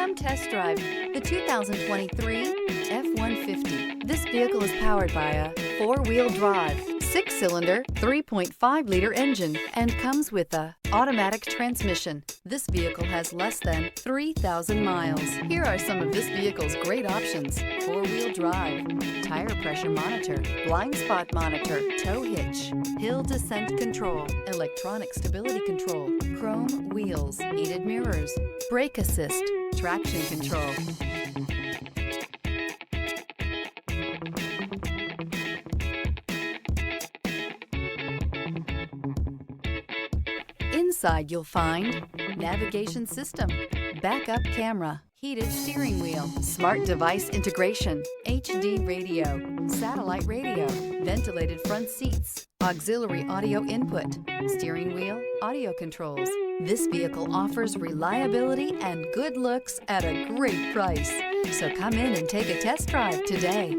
Come test drive the 2023 F-150. This vehicle is powered by a 4-wheel drive, 6-cylinder, 3.5-liter engine and comes with a automatic transmission. This vehicle has less than 3,000 miles. Here are some of this vehicle's great options: 4-wheel drive, tire pressure monitor, blind spot monitor, tow hitch, hill descent control, electronic stability control, chrome wheels, heated mirrors, brake assist, traction control. Inside you'll find navigation system, backup camera, heated steering wheel, smart device integration, HD radio, satellite radio, ventilated front seats, auxiliary audio input, steering wheel audio controls. This vehicle offers reliability and good looks at a great price. So come in and take a test drive today.